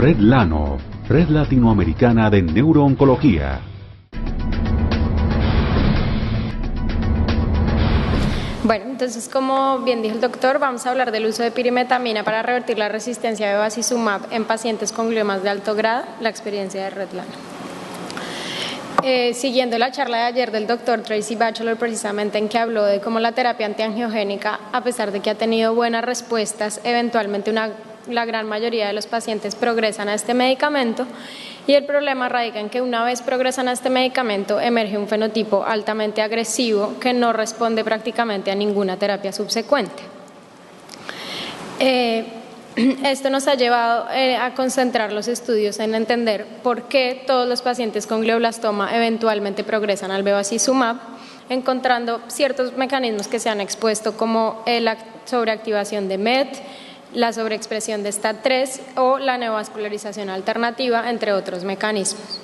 Red Lano, Red Latinoamericana de Neurooncología. Bueno, entonces, como bien dijo el doctor, vamos a hablar del uso de pirimetamina para revertir la resistencia de bevacizumab en pacientes con gliomas de alto grado, la experiencia de Red Lano. Siguiendo la charla de ayer del doctor Tracy Batchelor, precisamente en que habló de cómo la terapia antiangiogénica, a pesar de que ha tenido buenas respuestas, eventualmente la gran mayoría de los pacientes progresan a este medicamento, y el problema radica en que una vez progresan a este medicamento emerge un fenotipo altamente agresivo que no responde prácticamente a ninguna terapia subsecuente. Esto nos ha llevado a concentrar los estudios en entender por qué todos los pacientes con glioblastoma eventualmente progresan al bevacizumab, encontrando ciertos mecanismos que se han expuesto como la sobreactivación de MET, la sobreexpresión de STAT3 o la neovascularización alternativa, entre otros mecanismos.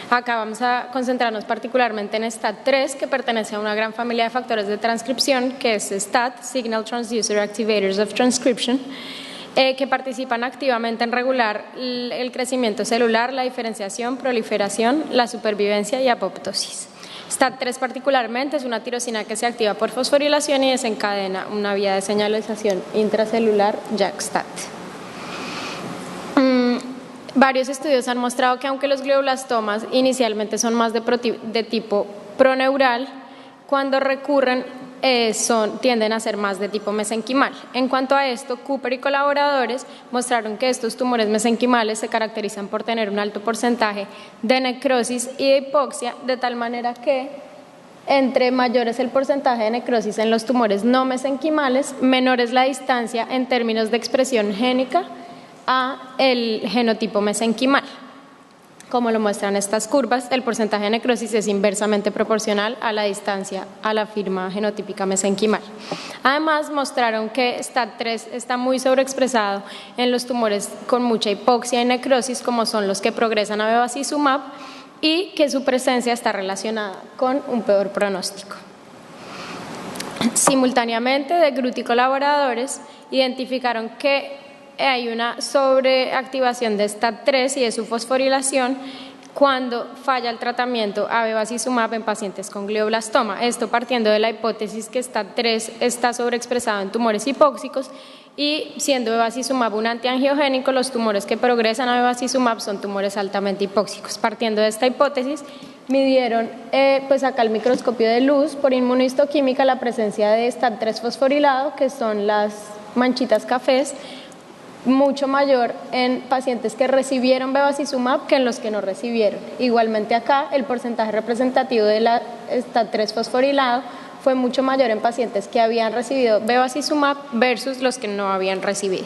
Acá vamos a concentrarnos particularmente en STAT3, que pertenece a una gran familia de factores de transcripción, que es STAT, Signal Transducer Activators of Transcription, que participan activamente en regular el crecimiento celular, la diferenciación, proliferación, la supervivencia y apoptosis. STAT3 particularmente es una tirosina que se activa por fosforilación y desencadena una vía de señalización intracelular JAK-STAT. Varios estudios han mostrado que aunque los glioblastomas inicialmente son más de tipo proneural, cuando recurren tienden a ser más de tipo mesenquimal. En cuanto a esto, Cooper y colaboradores mostraron que estos tumores mesenquimales se caracterizan por tener un alto porcentaje de necrosis y de hipoxia, de tal manera que entre mayor es el porcentaje de necrosis en los tumores no mesenquimales, menor es la distancia en términos de expresión génica a el genotipo mesenquimal. Como lo muestran estas curvas, el porcentaje de necrosis es inversamente proporcional a la distancia a la firma genotípica mesenquimal. Además, mostraron que STAT3 está muy sobreexpresado en los tumores con mucha hipoxia y necrosis, como son los que progresan a bevacizumab, y que su presencia está relacionada con un peor pronóstico. Simultáneamente, de Groot y colaboradores identificaron que hay una sobreactivación de STAT3 y de su fosforilación cuando falla el tratamiento a bevacizumab en pacientes con glioblastoma. Esto partiendo de la hipótesis que STAT3 está sobreexpresado en tumores hipóxicos y siendo bevacizumab un antiangiogénico, los tumores que progresan a bevacizumab son tumores altamente hipóxicos. Partiendo de esta hipótesis, midieron pues acá el microscopio de luz por inmunohistoquímica la presencia de STAT3 fosforilado, que son las manchitas cafés, mucho mayor en pacientes que recibieron bevacizumab que en los que no recibieron. Igualmente acá el porcentaje representativo de la STAT3 fosforilado fue mucho mayor en pacientes que habían recibido bevacizumab versus los que no habían recibido.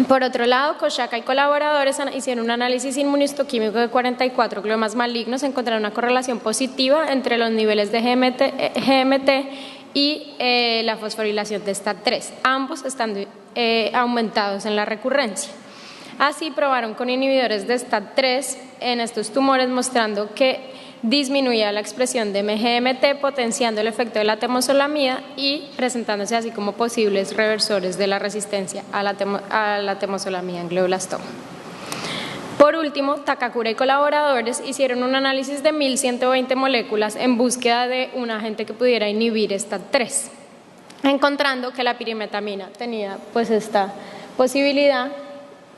Por otro lado, Koshaka y colaboradores hicieron un análisis inmunohistoquímico de 44 gliomas malignos, encontraron una correlación positiva entre los niveles de GMT y la fosforilación de STAT3, ambos estando aumentados en la recurrencia. Así probaron con inhibidores de STAT3 en estos tumores, mostrando que disminuía la expresión de MGMT, potenciando el efecto de la temozolamida y presentándose así como posibles reversores de la resistencia a la temozolamida en glioblastoma. Por último, Takakura y colaboradores hicieron un análisis de 1.120 moléculas en búsqueda de un agente que pudiera inhibir STAT3, encontrando que la pirimetamina tenía pues esta posibilidad,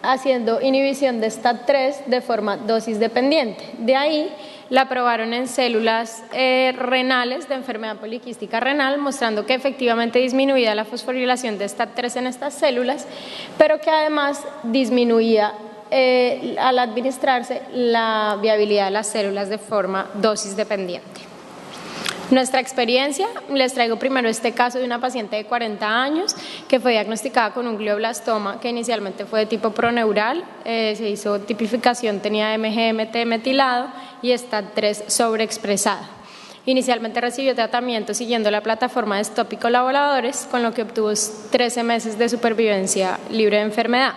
haciendo inhibición de STAT3 de forma dosis dependiente. De ahí la probaron en células renales de enfermedad poliquística renal, mostrando que efectivamente disminuía la fosforilación de STAT3 en estas células, pero que además disminuía al administrarse la viabilidad de las células de forma dosis dependiente. Nuestra experiencia, les traigo primero este caso de una paciente de 40 años que fue diagnosticada con un glioblastoma que inicialmente fue de tipo proneural, se hizo tipificación, tenía MGMT metilado y STAT3 sobreexpresada. Inicialmente recibió tratamiento siguiendo la plataforma de STOP y colaboradores, con lo que obtuvo 13 meses de supervivencia libre de enfermedad.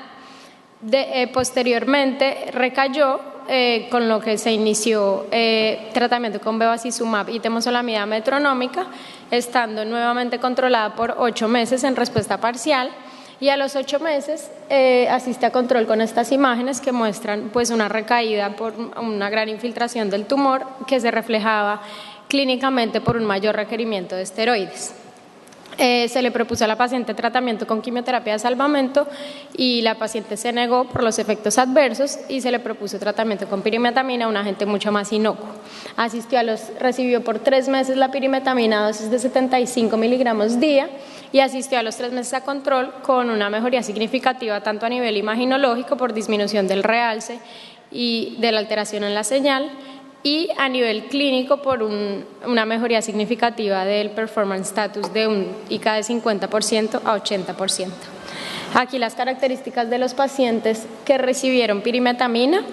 Posteriormente recayó, con lo que se inició tratamiento con bevacizumab y temozolamida metronómica, estando nuevamente controlada por 8 meses en respuesta parcial Y a los 8 meses asiste a control con estas imágenes que muestran pues una recaída por una gran infiltración del tumor que se reflejaba clínicamente por un mayor requerimiento de esteroides. Se le propuso a la paciente tratamiento con quimioterapia de salvamento y la paciente se negó por los efectos adversos y se le propuso tratamiento con pirimetamina, un agente mucho más inocuo. Recibió por 3 meses la pirimetamina a dosis de 75 miligramos día y asistió a los 3 meses a control con una mejoría significativa tanto a nivel imaginológico por disminución del realce y de la alteración en la señal, y a nivel clínico por una mejoría significativa del performance status de un ICA de 50% a 80%. Aquí las características de los pacientes que recibieron pirimetamina: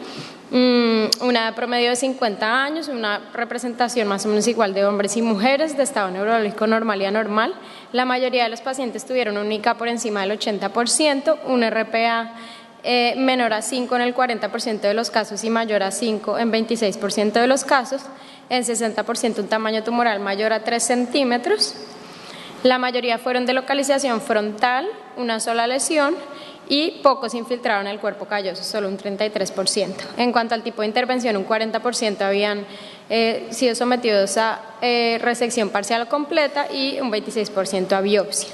una edad promedio de 50 años, una representación más o menos igual de hombres y mujeres, de estado neurológico normal y anormal. La mayoría de los pacientes tuvieron un ICA por encima del 80%, un RPA menor a 5 en el 40% de los casos y mayor a 5 en 26% de los casos, en 60% un tamaño tumoral mayor a 3 centímetros. La mayoría fueron de localización frontal, una sola lesión, y pocos infiltraron el cuerpo calloso, solo un 33%. En cuanto al tipo de intervención, un 40% habían sido sometidos a resección parcial o completa y un 26% a biopsia.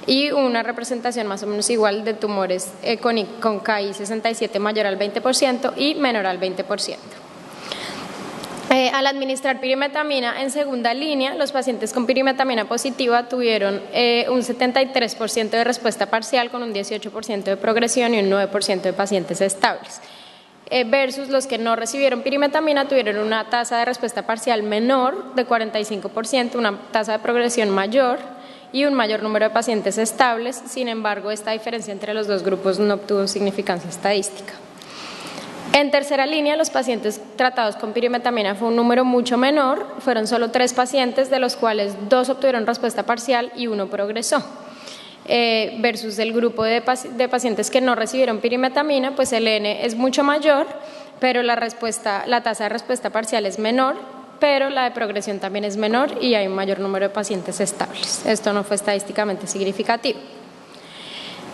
Y una representación más o menos igual de tumores con KI67 mayor al 20% y menor al 20%. Al administrar pirimetamina en segunda línea, los pacientes con pirimetamina positiva tuvieron un 73% de respuesta parcial con un 18% de progresión y un 9% de pacientes estables. Versus los que no recibieron pirimetamina tuvieron una tasa de respuesta parcial menor de 45%, una tasa de progresión mayor y un mayor número de pacientes estables. Sin embargo, esta diferencia entre los dos grupos no obtuvo significancia estadística. En tercera línea, los pacientes tratados con pirimetamina fue un número mucho menor, fueron solo 3 pacientes, de los cuales 2 obtuvieron respuesta parcial y 1 progresó. Versus el grupo de pacientes que no recibieron pirimetamina, pues el N es mucho mayor, pero la tasa de respuesta parcial es menor, pero la de progresión también es menor y hay un mayor número de pacientes estables. Esto no fue estadísticamente significativo.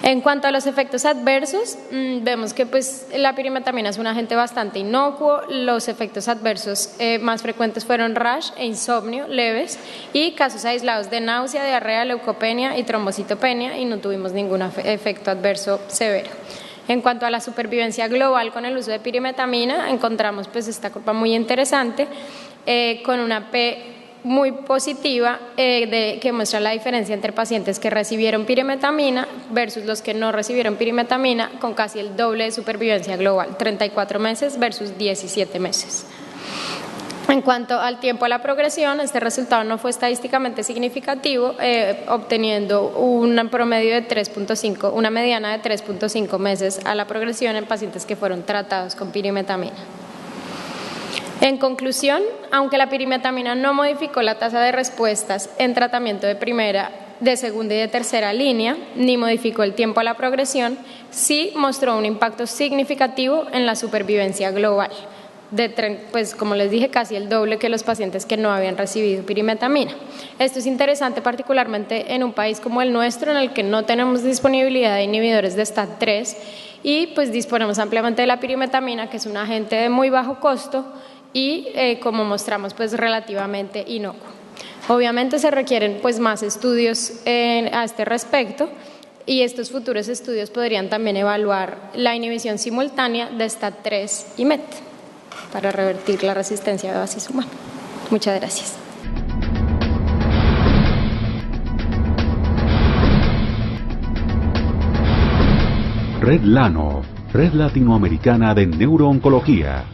En cuanto a los efectos adversos, vemos que pues, la pirimetamina es un agente bastante inocuo. Los efectos adversos más frecuentes fueron rash e insomnio leves y casos aislados de náusea, diarrea, leucopenia y trombocitopenia, y no tuvimos ningún efecto adverso severo. En cuanto a la supervivencia global con el uso de pirimetamina, encontramos pues esta curva muy interesante con una P muy positiva que muestra la diferencia entre pacientes que recibieron pirimetamina versus los que no recibieron pirimetamina, con casi el doble de supervivencia global, 34 meses versus 17 meses. En cuanto al tiempo a la progresión, este resultado no fue estadísticamente significativo, obteniendo un promedio de 3.5, una mediana de 3.5 meses a la progresión en pacientes que fueron tratados con pirimetamina. En conclusión, aunque la pirimetamina no modificó la tasa de respuestas en tratamiento de primera, de segunda y de tercera línea, ni modificó el tiempo a la progresión, sí mostró un impacto significativo en la supervivencia global, pues como les dije, casi el doble que los pacientes que no habían recibido pirimetamina. Esto es interesante particularmente en un país como el nuestro, en el que no tenemos disponibilidad de inhibidores de STAT3 y pues disponemos ampliamente de la pirimetamina, que es un agente de muy bajo costo y como mostramos pues relativamente inocuo. Obviamente se requieren pues más estudios a este respecto, y estos futuros estudios podrían también evaluar la inhibición simultánea de STAT3 y MET para revertir la resistencia de basis humana. Muchas gracias. Red Lano, Red Latinoamericana de Neurooncología.